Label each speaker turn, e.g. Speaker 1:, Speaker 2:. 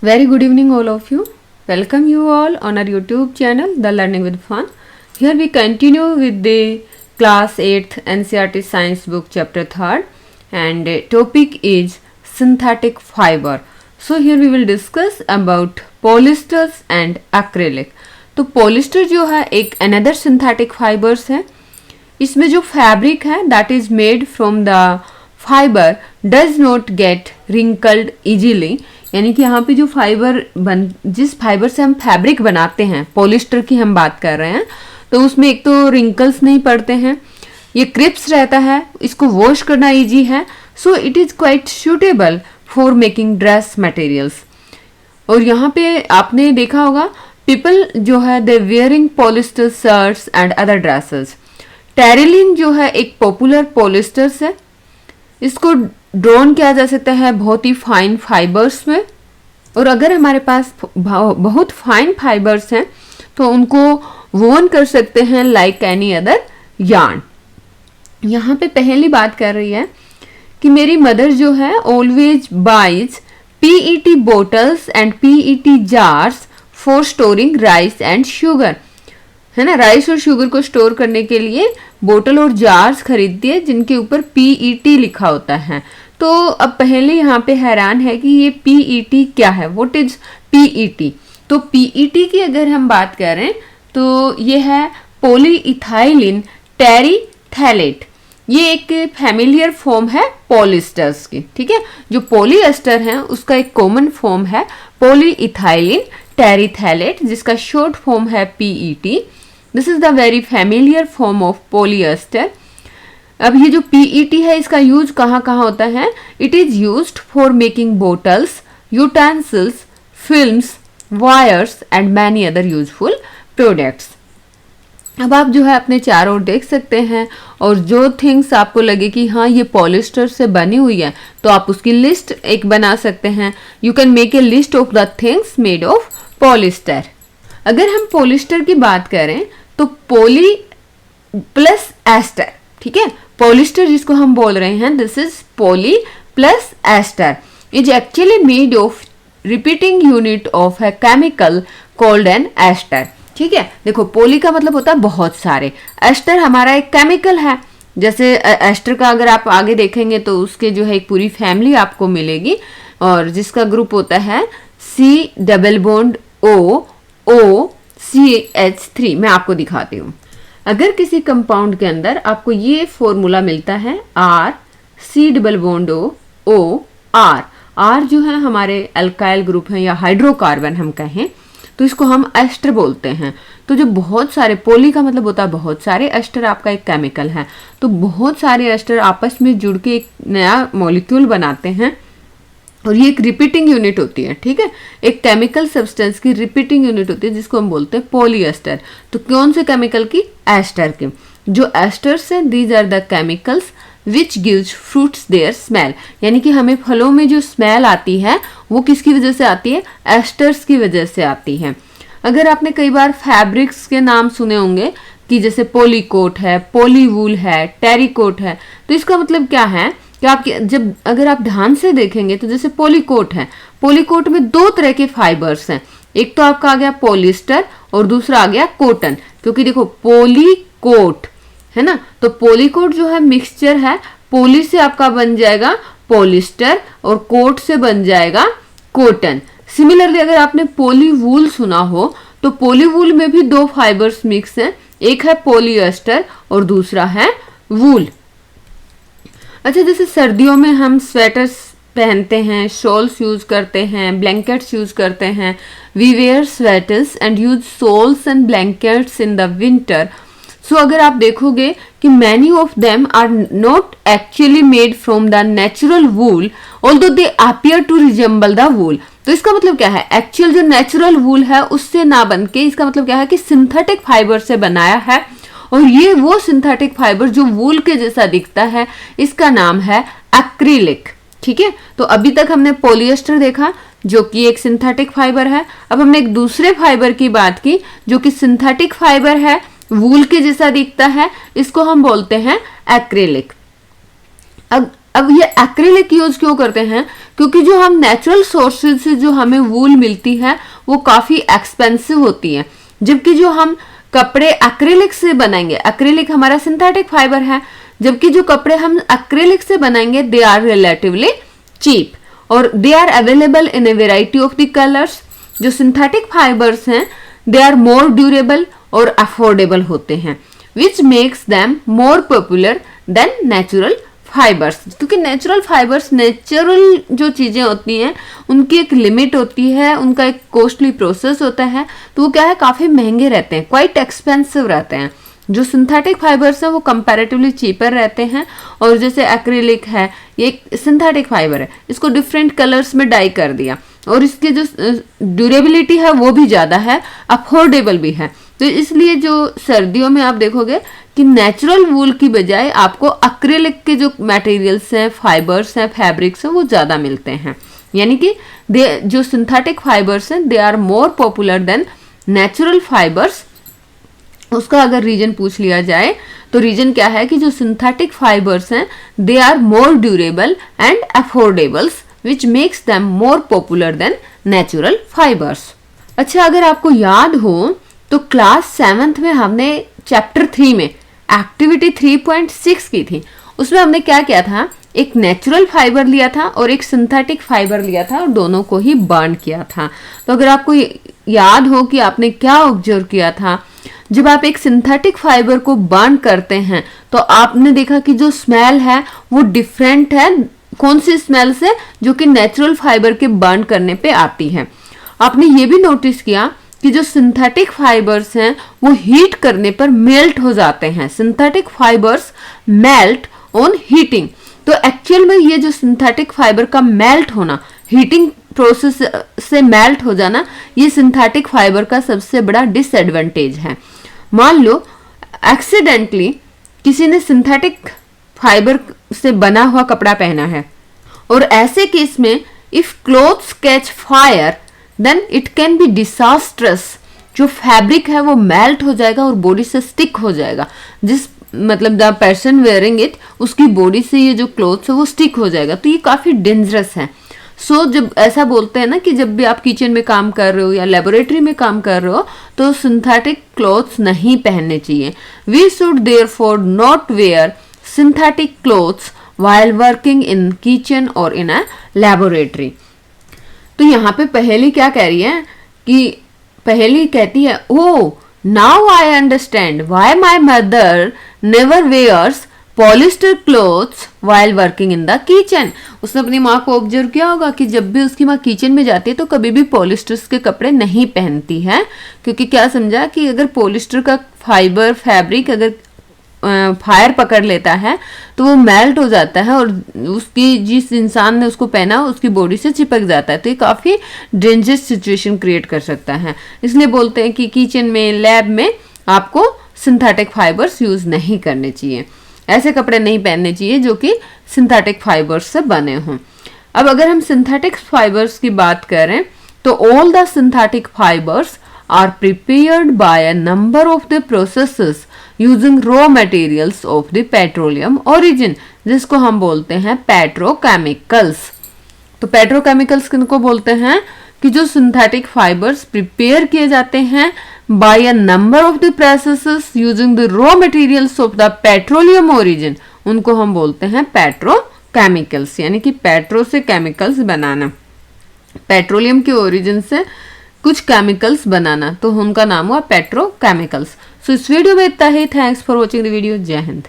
Speaker 1: Very good evening all of you. Welcome you all on our YouTube channel The Learning with Fun. Here we continue with the class 8th NCERT science book chapter 3rd and topic is synthetic fiber. So here we will discuss about polyesters and acrylic. तो polyester जो है एक another synthetic fibers है. इसमें जो fabric है that is made from the fibre does not gate wrinkled easily, यानी कि यहाँ पे जो जिस फाइबर से हम फैब्रिक बनाते हैं, पॉलिस्टर की हम बात कर रहे हैं, तो उसमें एक तो रिंकल्स नहीं पड़ते हैं, ये क्रिप्स रहता है, इसको वॉश करना इजी है, so it is quite suitable for making dress materials. और यहाँ पे आपने देखा होगा पीपल जो है they wearing polyester shirts and other dresses. Terylene जो है एक पॉपुलर पॉलिस्टर्स है, इसको ड्रॉन किया जा सकता है बहुत ही फाइन फाइबर्स में, और अगर हमारे पास बहुत फाइन फाइबर्स हैं तो उनको वोन कर सकते हैं लाइक एनी अदर यार्न. यहाँ पे पहली बात कर रही है कि मेरी मदर जो है always buys PET bottles and PET jars for storing rice and sugar, है ना. राइस और शुगर को स्टोर करने के लिए बोतल और जार्स खरीदती है जिनके ऊपर पीईटी लिखा होता है. तो अब पहले यहाँ पे हैरान है कि ये पीईटी क्या है, व्हाट इज पीईटी. तो पीईटी की अगर हम बात करें तो ये है पॉलीइथाइलिन टेरीथैलेट. ये एक फैमिलियर फॉर्म है पॉलिस्टर्स की, ठीक है. जो पॉलीएस्टर है उसका एक कॉमन फॉर्म है पॉलीइथाइलिन टेरीथैलेट, जिसका शॉर्ट फॉर्म है PET. This is the very familiar form of polyester. अब ये जो पीईटी है इसका यूज कहाँ कहाँ होता है. It is used for making bottles, utensils, films, wires and many other useful products. अब आप जो है अपने चारों ओर देख सकते हैं, और जो थिंग्स आपको लगे कि हाँ ये पॉलिस्टर से बनी हुई है तो आप उसकी लिस्ट एक बना सकते हैं. You can make a list of the things made of polyester. अगर हम पॉलिस्टर की बात करें तो पॉली प्लस एस्टर, ठीक है. पॉलिस्टर जिसको हम बोल रहे हैं this is poly plus ester is actually made of repeating unit of a chemical called an ester, ठीक है. देखो पॉली का मतलब होता है बहुत सारे, एस्टर हमारा एक केमिकल है. जैसे एस्टर का अगर आप आगे देखेंगे तो उसके जो है एक पूरी फैमिली आपको मिलेगी, और जिसका ग्रुप होता है C double bond O CH3. मैं आपको दिखाती हूँ. अगर किसी कंपाउंड के अंदर आपको ये फॉर्मूला मिलता है R C double bond O R जो है हमारे अल्काइल ग्रुप है या हाइड्रोकार्बन हम कहें तो इसको हम एस्टर बोलते हैं. तो जो बहुत सारे, पॉली का मतलब होता है बहुत सारे, एस्टर आपका एक केमिकल है, तो बहुत सारे एस्टर आपस में जुड़ के एक नया मॉलिक्यूल बनाते हैं, और ये एक रिपीटिंग यूनिट होती है, ठीक है. एक केमिकल सब्सटेंस की रिपीटिंग यूनिट होती है जिसको हम बोलते हैं पॉलीएस्टर. तो कौन से केमिकल की? एस्टर की. जो एस्टर्स हैं these are the chemicals which gives fruits their smell, यानी कि हमें फलों में जो स्मेल आती है वो किसकी वजह से आती है? एस्टर्स की वजह से आती है. अगर आपने कई बार फैब्रिक्स के नाम सुने होंगे कि जैसे पॉलीकोट है, पॉलीवूल है, टेरिकोट है, तो इसका मतलब क्या है कि आपके जब अगर आप ध्यान से देखेंगे तो जैसे पॉलीकोट है, पॉलीकोट में दो तरह के फाइबर्स हैं. एक तो आपका आ गया पॉलिस्टर और दूसरा आ गया कॉटन, क्योंकि देखो पॉलीकोट है ना, तो पॉलीकोट जो है मिक्सचर है, पॉली से आपका बन जाएगा पॉलिस्टर और कोट से बन जाएगा कॉटन. सिमिलरली अगर आपने पॉलीवूल सुना हो तो पॉलीवूल में भी दो फाइबर्स मिक्स हैं, एक है पॉलीएस्टर और दूसरा है वूल. अच्छा, जैसे सर्दियों में हम स्वेटर्स पहनते हैं, शॉल्स यूज करते हैं, ब्लैंकेट्स यूज करते हैं. We wear sweaters and use shawls and blankets in the winter. So अगर आप देखोगे कि many of them are not actually made from the natural wool although they appear to resemble the wool. तो इसका मतलब क्या है? एक्चुअल जो नेचुरल वूल है उससे ना बन के इसका मतलब क्या है कि सिंथेटिक फाइबर से बनाया है, और ये वो सिंथेटिक फाइबर जो वूल के जैसा दिखता है, इसका नाम है एक्रिलिक, ठीक है. तो अभी तक हमने पॉलिएस्टर देखा जो कि एक सिंथेटिक फाइबर है. अब हमने एक दूसरे फाइबर की बात की जो कि सिंथेटिक फाइबर है, वूल के जैसा दिखता है, इसको हम बोलते हैं एक्रिलिक. अब अब ये एक्रिलिक यूज क्यों करते हैं? क्योंकि जो हम नेचुरल सोर्सेज से जो हमें वूल मिलती है वो काफी एक्सपेंसिव होती है, जबकि जो हम कपड़े एक्रिलिक से बनाएंगे, एक्रिलिक हमारा सिंथेटिक फाइबर है, जबकि जो कपड़े हम एक्रिलिक से बनाएंगे दे आर रिलेटिवली चीप और they are available in a variety of the colours. जो सिंथेटिक फाइबर्स हैं दे आर मोर ड्यूरेबल और अफोर्डेबल होते हैं, which makes them more popular than natural fibres. क्योंकि नेचुरल फाइबर्स, नेचुरल जो चीजें होती हैं उनकी एक लिमिट होती है, उनका एक कॉस्टली प्रोसेस होता है, तो वो क्या है काफी महंगे रहते हैं, क्वाइट एक्सपेंसिव रहते हैं। जो सिंथेटिक फाइबर्स हैं वो कंपैरेटिवली चीपर रहते हैं। और जैसे एक्रिलिक है, ये एक सिंथेटिक फाइबर है, इसको डिफरेंट कलर्स में डाई कर दिया और इसकी जो ड्यूरेबिलिटी है वो भी ज़्यादा है, अफोर्डेबल भी है। तो इसलिए जो सर्दियों में आप देखोगे कि नेचुरल वूल की बजाय आपको एक्रिलिक के जो मटेरियल्स हैं, फाइबर्स हैं, फैब्रिक्स हैं वो ज़्यादा मिलते हैं। यानी कि जो सिंथेटिक फाइबर्स हैं they are more popular than natural fibres. उसका अगर रीजन पूछ लिया जाए तो रीजन क्या है कि जो सिंथेटिक फाइबर्स हैं they are more durable and affordables which makes them more popular than natural fibres. अच्छा, अगर आपको याद हो तो क्लास 7th में हमने चैप्टर 3 में एक्टिविटी 3.6 की थी। उसमें हमने क्या किया था, एक नेचुरल फाइबर लिया था और एक सिंथेटिक फाइबर लिया था और दोनों को ही बर्न किया था। तो अगर आपको याद हो कि आपने क्या ऑब्जर्व किया था, जब आप एक सिंथेटिक फाइबर को बर्न करते हैं तो आपने देखा कि जो स्मेल है वो डिफरेंट है कौन सी स्मेल से, जो कि नेचुरल फाइबर के बर्न करने पे आती है। आपने ये भी नोटिस किया कि जो सिंथेटिक फाइबर्स हैं वो हीट करने पर मेल्ट हो जाते हैं। Synthetic fibres melt on heating. तो एक्चुअल में ये जो सिंथेटिक फाइबर का मेल्ट होना, हीटिंग प्रोसेस से मेल्ट हो जाना, ये सिंथेटिक फाइबर का सबसे बड़ा डिसएडवांटेज है। मान लो एक्सीडेंटली किसी ने सिंथेटिक फाइबर से बना हुआ कपड़ा पहना है और ऐसे केस में if clothes catch fire then it can be disastrous. जो फैब्रिक है वो मेल्ट हो जाएगा और बॉडी से स्टिक हो जाएगा। जिस मतलब द पर्सन वेयरिंग इट, उसकी बॉडी से ये जो क्लोथ्स है वो स्टिक हो जाएगा। तो ये काफी डेंजरस है। जब ऐसा बोलते हैं ना कि जब भी आप किचन में काम कर रहे हो या लेबोरेटरी में काम कर रहे हो तो सिंथेटिक क्लोथ्स नहीं पहनने चाहिए। We should therefore not wear synthetic clothes while working in kitchen और इन अ लेबोरेटरी। तो यहाँ पे पहेली क्या कह रही है कि पहेली कहती है, oh now I understand why my mother never wears polyester clothes while working in the kitchen. उसने अपनी माँ को ऑब्जर्व किया होगा कि जब भी उसकी माँ किचन में जाती है तो कभी भी पॉलिस्टर्स के कपड़े नहीं पहनती है, क्योंकि क्या समझा कि अगर पॉलिस्टर का फाइबर फैब्रिक अगर फायर पकड़ लेता है तो वो मेल्ट हो जाता है और उसकी जिस इंसान ने उसको पहना उसकी बॉडी से चिपक जाता है। तो ये काफ़ी डेंजरस सिचुएशन क्रिएट कर सकता है। इसलिए बोलते हैं कि किचन में, लैब में आपको सिंथेटिक फाइबर्स यूज़ नहीं करने चाहिए। ऐसे कपड़े नहीं पहनने चाहिए जो कि सिंथेटिक फाइबर्स से बने हों। अब अगर हम सिंथेटिक फाइबर्स की बात करें तो all the synthetic fibres are prepared by a number of the processes using raw materials of the petroleum origin, जिसको हम बोलते हैं पेट्रोकेमिकल्स। तो पेट्रोकेमिकल्स किनको बोलते हैं कि जो सिंथेटिक फाइबर्स प्रिपेयर किए जाते हैं by a number of the processes using the raw materials of the petroleum origin, उनको हम बोलते हैं पेट्रोकेमिकल्स। यानी कि पेट्रो से केमिकल्स बनाना, पेट्रोलियम के ओरिजिन से कुछ केमिकल्स बनाना, तो उनका नाम हुआ पेट्रोकेमिकल्स। सो इस वीडियो में इतना ही। Thanks for watching the video. जय हिंद।